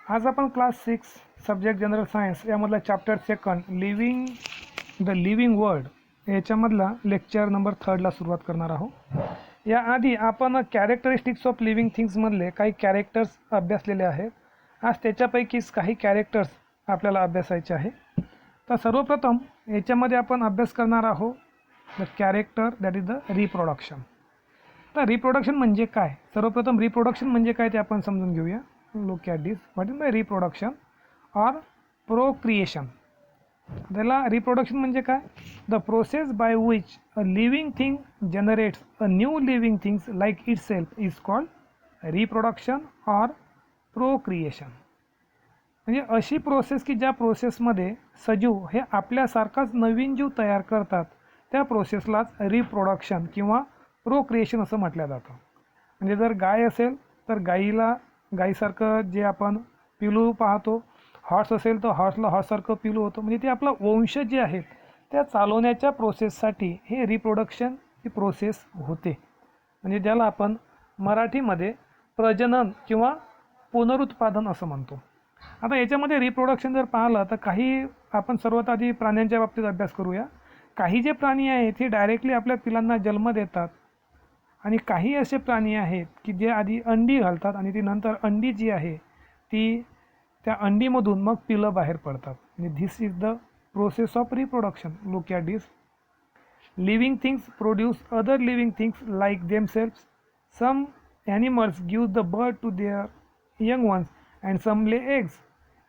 आज आपण class 6 subject general science यामधला chapter 2 living the living world याच्यामधला लेक्चर नंबर 3ला सुरुवात करणार आहोत. याआधी आपण कॅरेक्टरिस्टिक्स ऑफ लिव्हिंग थिंग्समधले काही कॅरेक्टर्स अभ्यासलेले आहेत. आज त्याच्यापैकीच काही कॅरेक्टर्स आपल्याला अभ्यासायचे आहे. तर सर्वप्रथम याच्यामध्ये आपण अभ्यास करणार आहोत the character that is the reproduction. तर रिप्रोडक्शन म्हणजे काय, सर्वप्रथम रिप्रोडक्शन म्हणजे काय ते आपण समजून घेऊया. Look at this. What is the reproduction or procreation? त्याला रिप्रोडक्शन म्हणजे काय, the process by which a living thing generates a new living things like it self is called reproduction or procreation. म्हणजे अशी प्रोसेस की ज्या प्रोसेसमध्ये सजीव हे आपल्यासारखाच नवीन जीव तयार करतात त्या प्रोसेसलाच रिप्रोडक्शन किंवा प्रोक्रिएशन असं म्हटलं जातं. म्हणजे जर गाय असेल तर गाईसारखं जे आपण पिलू पाहतो, हॉर्स असेल तर हॉर्सला हॉर्ससारखं पिलू होतं. म्हणजे ते आपला वंश जे आहेत त्या चालवण्याच्या प्रोसेससाठी हे रिप्रोडक्शन ही प्रोसेस होते. म्हणजे ज्याला आपण मराठीमध्ये प्रजनन किंवा पुनरुत्पादन असं म्हणतो. आता याच्यामध्ये रिप्रोडक्शन जर पाहिलं तर काही आपण सर्वात आधी प्राण्यांच्या बाबतीत अभ्यास करूया. काही जे प्राणी आहेत ते डायरेक्टली आपल्या पिलांना जन्म देतात आणि काही असे प्राणी आहेत की जे आधी अंडी घालतात आणि ती नंतर अंडी जी आहे ती त्या अंडीमधून मग पिलं बाहेर पडतात. म्हणजे this is the process of reproduction. Look at this. Living things produce other living things like themselves. Some animals give the birth to their young ones and some lay eggs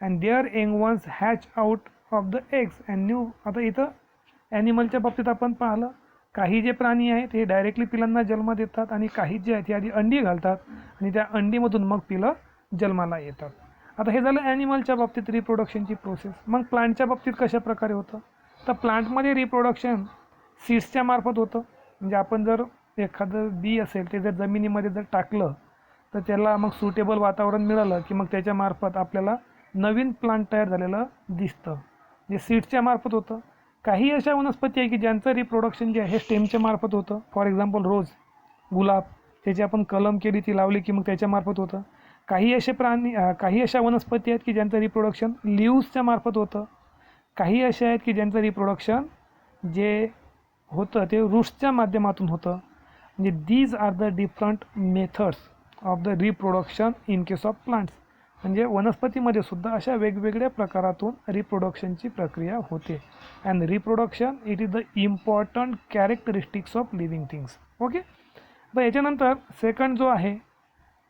and their young ones hatch out of the eggs and new. आता इथं ॲनिमलच्या बाबतीत आपण पाहिलं, काही जे प्राणी आहेत हे डायरेक्टली पिलांना जन्म देतात आणि काही जे आहेत ते आधी अंडी घालतात आणि त्या अंडीमधून मग पिलं जन्माला येतात. आता हे झालं ॲनिमलच्या बाबतीत रिप्रोडक्शनची प्रोसेस. मग प्लांटच्या बाबतीत कशा प्रकारे होतं, तर प्लांटमध्ये रिप्रोडक्शन सीड्सच्या मार्फत होतं. म्हणजे आपण जर एखादं बी असेल ते जर जमिनीमध्ये जर टाकलं तर त्याला मग सुटेबल वातावरण मिळालं की मग त्याच्यामार्फत आपल्याला नवीन प्लांट तयार झालेलं दिसतं. जे सीड्सच्या मार्फत होतं. काही अशा वनस्पती आहे की ज्यांचं रिप्रोडक्शन जे आहे स्टेमच्या मार्फत होतं. फॉर एक्झाम्पल रोज, गुलाब, त्याची आपण कलम केली ती लावली की मग त्याच्यामार्फत होतं. काही अशा वनस्पती आहेत की ज्यांचं रिप्रोडक्शन लिव्सच्या मार्फत होतं. काही अशा आहेत की ज्यांचं रिप्रोडक्शन जे होतं ते रूट्सच्या माध्यमातून होतं. म्हणजे these are the different methods of the reproduction in case of plants. म्हणजे वनस्पतीमध्ये सुद्धा अशा वेगवेगळ्या प्रकारातून रिप्रोडक्शनची प्रक्रिया होते. And reproduction it is the important characteristics of living things. Okay. तर याच्यानंतर सेकंड जो आहे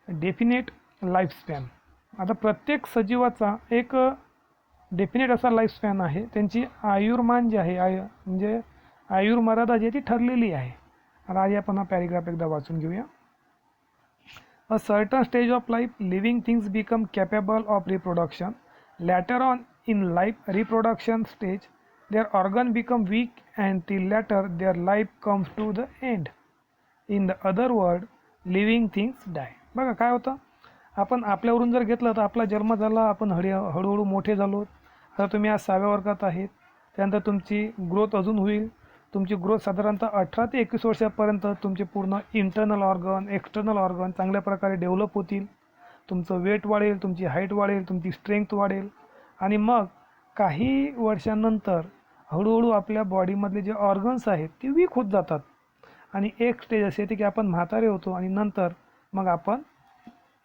डेफिनेट लाईफस्पॅन. आता प्रत्येक सजीवाचा एक डेफिनेट असा लाईफस्पॅन आहे. त्यांची आयुर्मान जे आहे म्हणजे आयुर्मर्यादा जी आहे ती ठरलेली आहे. आता आधी आपण हा पॅरेग्राफ एकदा वाचून घेऊया. A certain stage of life, living things become capable of reproduction. Later on in life, reproduction stage, their organ become weak and till later their life comes to the end. In the other word, living things die. बघा काय होतं, आपण आपल्यावरून जर घेतलं तर आपला जन्म झाला, आपण हळूहळू मोठे झालो. आता तुम्ही आज 6व्या वर्गात आहेत. त्यानंतर तुमची ग्रोथ अजून होईल. तुमची ग्रोथ साधारणतः 18 ते 21 वर्षापर्यंत तुमचे पूर्ण इंटरनल ऑर्गन एक्सटर्नल ऑर्गन चांगल्या प्रकारे डेव्हलप होतील. तुमचं वेट वाढेल, तुमची हाईट वाढेल, तुमची स्ट्रेंथ वाढेल आणि मग काही वर्षांनंतर हळूहळू आपल्या बॉडीमधले जे ऑर्गन्स आहेत ते वीक होत जातात आणि एक स्टेज असे येते की आपण म्हातारे होतो आणि नंतर मग आपण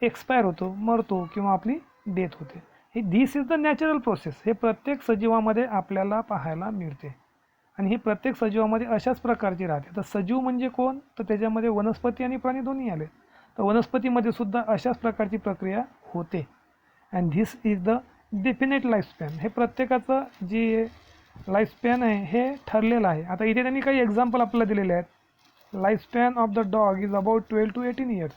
एक्सपायर होतो, मरतो किंवा आपली डेथ होते. ही this is the natural process. हे प्रत्येक सजीवामध्ये आपल्याला पाहायला मिळते आणि ही प्रत्येक सजीवामध्ये अशाच प्रकारची राहते. तर सजीव म्हणजे कोण, तर त्याच्यामध्ये वनस्पती आणि प्राणी दोन्ही आले. तर वनस्पतीमध्ये सुद्धा अशाच प्रकारची प्रक्रिया होते. And this is the definite lifespan. हे प्रत्येकाचं जे लाईफस्पॅन आहे हे ठरलेलं आहे. आता इथे त्यांनी काही एक्झाम्पल आपल्याला दिलेले आहेत. Lifespan of the dog is about 12 to 18 years.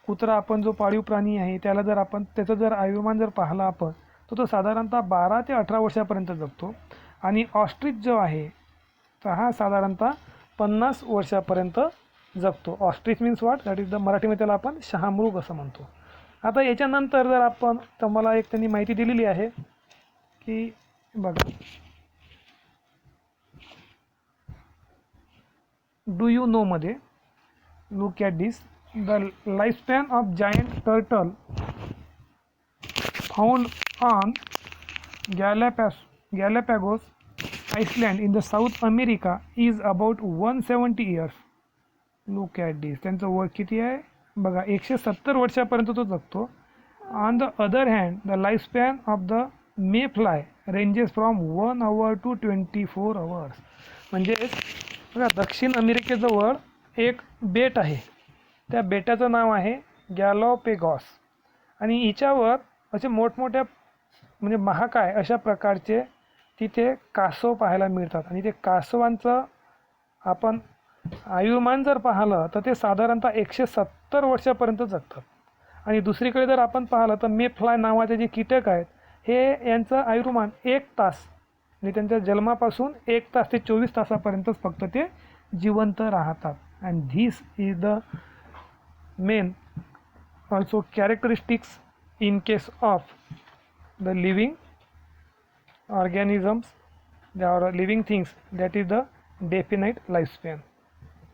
कुत्रा आपण जो पाळीव प्राणी आहे त्याला जर आपण त्याचं जर आयुर्मान जर पाहिला आपण तर तो साधारणतः 12 ते 18 वर्षापर्यंत जगतो. आणि ऑस्ट्रिच जो आहे तर हा साधारणतः 50 वर्षापर्यंत जगतो. Ostrich means what, that is the मराठीमध्ये त्याला आपण शहामृग असं म्हणतो. आता याच्यानंतर जर आपण तर मला एक त्यांनी माहिती दिलेली आहे की बघा, डू यू नोमध्ये look at this. The lifespan of giant turtle found on Galapagos island in the South America is about 170 years. Look at this. त्यांचं वय किती आहे बघा, 170 वर्षापर्यंत तो जगतो. On the other hand the life span of the may fly ranges from 1 hour to 24 hours. म्हणजे बघा, दक्षिण अमेरिकेजवळ एक बेट आहे, त्या बेटाचं नाव आहे गॅलापॅगोस, आणि हिच्यावर असे मोठमोठ्या म्हणजे महाकाय अशा प्रकारचे तिथे कासव पाहायला मिळतात. आणि ते कासवांचं आपण आयुर्मान जर पाहिलं तर ते साधारणतः 170 वर्षापर्यंत जगतात. आणि दुसरीकडे जर आपण पाहिलं तर मे फ्लाय नावाचे जे कीटक आहेत हे यांचं आयुर्मान 1 तास, आणि त्यांच्या जन्मापासून 1 तास ते 24 तासापर्यंतच फक्त ते जिवंत राहतात. And this is the main also characteristics in case of the living organisms or living things, that is the definite lifespan.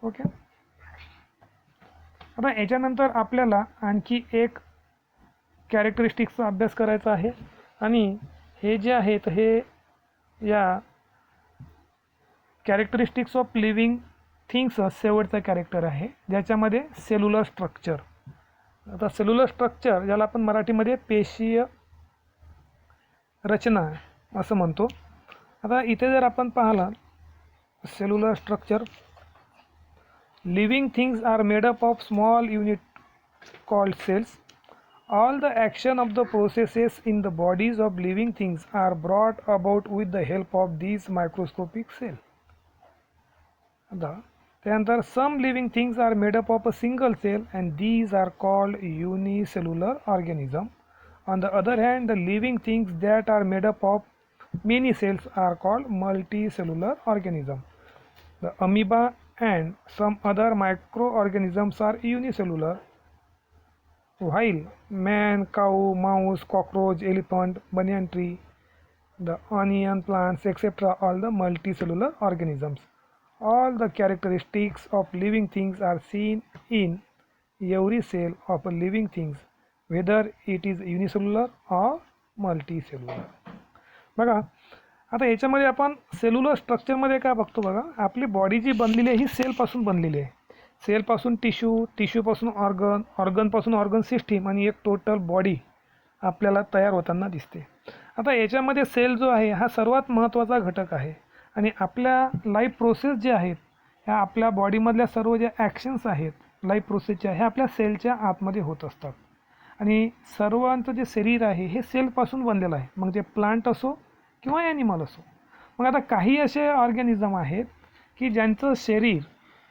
Okay. आता याच्यानंतर आपल्याला आणखी एक कॅरेक्टरिस्टिक्सचा अभ्यास करायचा आहे, आणि हे जे आहेत हे या कॅरेक्टरिस्टिक्स ऑफ लिव्हिंग थिंग्सचं शेवटचा कॅरेक्टर आहे, ज्याच्यामध्ये सेल्युलर स्ट्रक्चर. आता सेल्युलर स्ट्रक्चर ज्याला आपण मराठीमध्ये पेशीय रचना असं म्हणतो. आता इथे जर आपण पाहिलं cellular structure, living things are made up of small unit called cells. All the action of the processes in the bodies of living things are brought about with the help of these microscopic cell. आता त्यानंतर some living things are made up of a single cell and these are called unicellular organism. On the other hand the living things that are made up of many cells are called multicellular organism. The amoeba and some other microorganisms are unicellular, while man, cow, mouse, cockroach, elephant, banyan tree, the onion plants, etc. all the multicellular organisms. All the characteristics of living things are seen in every cell of a living things, whether it is unicellular or multicellular. बघा, आता याच्यामध्ये आपण cellular स्ट्रक्चरमध्ये काय बघतो बघा, आपली body जी बनलेली आहे ही सेलपासून बनलेली आहे. सेलपासून टिश्यू, टिश्यूपासून ऑर्गन, ऑर्गनपासून ऑर्गन सिस्टीम, आणि एक टोटल बॉडी आपल्याला तयार होताना दिसते. आता याच्यामध्ये सेल जो आहे हा सर्वात महत्त्वाचा घटक आहे, आणि आपल्या लाईफ प्रोसेस जे आहेत ह्या आपल्या बॉडीमधल्या सर्व ज्या ॲक्शन्स आहेत लाईफ प्रोसेसच्या ह्या आपल्या सेलच्या आतमध्ये होत असतात. आणि सर्वांचं जे शरीर आहे हे सेलपासून बनलेलं आहे, मग ते प्लांट असो किंवा ॲनिमल असो. मग आता काही असे ऑर्गॅनिझम आहेत की ज्यांचं शरीर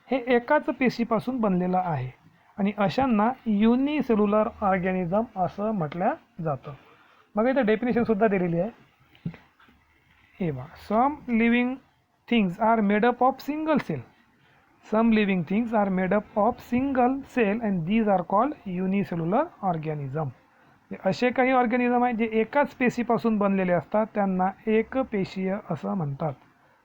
हे एकाच पेशीपासून बनलेलं आहे, आणि अशांना युनिसेल्युलर ऑर्गॅनिझम असं म्हटलं जातं. मग इथं डेफिनेशनसुद्धा दिलेली आहे. हे बघा, some living things are made up of single cell. Some living things are made up of single cell and these are called unicellular organism. असे काही ऑर्गॅनिझम आहेत जे एकाच पेशीपासून बनलेले असतात, त्यांना एकपेशीय असं म्हणतात.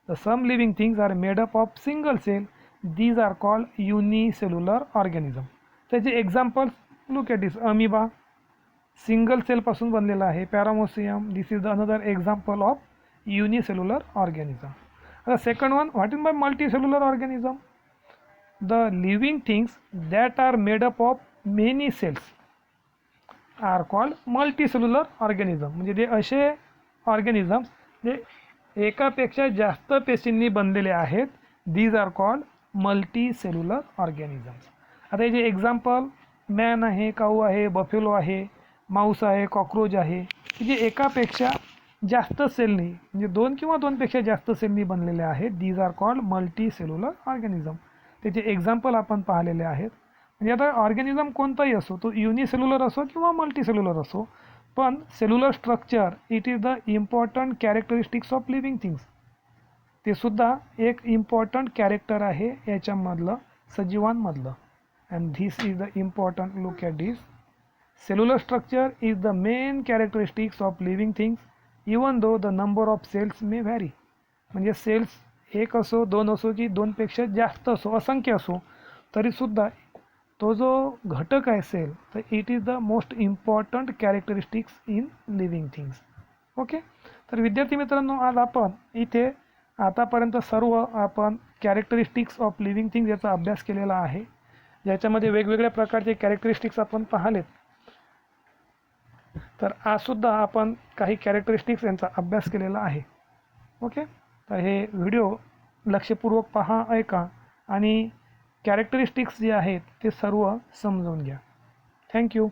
The some living things are made up of single cell, these are called unicellular organism. त्याचे examples look at this. Amoeba single सेलपासून बनलेला आहे. Paramecium, this is the another example of unicellular organism. आता second one, what is by multicellular organism? The living things that are made up of many cells are called multicellular organism. म्हणजे जे असे organisms जे एकापेक्षा जास्त पेशींनी बनलेले आहेत, these are called multicellular organisms. आता हे जे एक्झाम्पल मॅन आहे, काऊ आहे, बफेलो आहे, माऊस आहे, कॉक्रोच आहे, जे एकापेक्षा जास्त सेलनी म्हणजे 2 किंवा 2पेक्षा जास्त सेलनी बनलेले आहेत, these are called multicellular organism. त्याचे एक्झाम्पल आपण पाहिलेले आहेत. म्हणजे आता ऑर्गॅनिझम कोणताही असो, तो युनिसेल्युलर असो किंवा मल्टीसेल्युलर असो, पण cellular structure it is the important characteristics of living things. ते सुद्धा एक इम्पॉर्टंट कॅरेक्टर आहे याच्यामधलं, सजीवांमधलं. And this is the important look at this. Cellular structure is the main characteristics of living things even though the number of cells may vary. म्हणजे cells 1 असो, 2 असो की 2पेक्षा जास्त असो, असंख्य असो, तरीसुद्धा तो जो घटक आहे सेल, तर it is the most important characteristics in living things. Okay. तर विद्यार्थी मित्रांनो, आज आपण इथे आतापर्यंत सर्व आपण कॅरेक्टरिस्टिक्स ऑफ लिव्हिंग थिंग्स याचा अभ्यास केलेला आहे, ज्याच्यामध्ये वेगवेगळ्या प्रकारचे कॅरेक्टरिस्टिक्स आपण पाहिलेत. तर आजसुद्धा आपण काही कॅरेक्टरिस्टिक्स यांचा अभ्यास केलेला आहे. ओके. तर हे व्हिडिओ लक्षपूर्वक पहा, ऐका आणि कॅरेक्टरिस्टिक्स जे आहेत ते सर्व समजून घ्या. थँक्यू.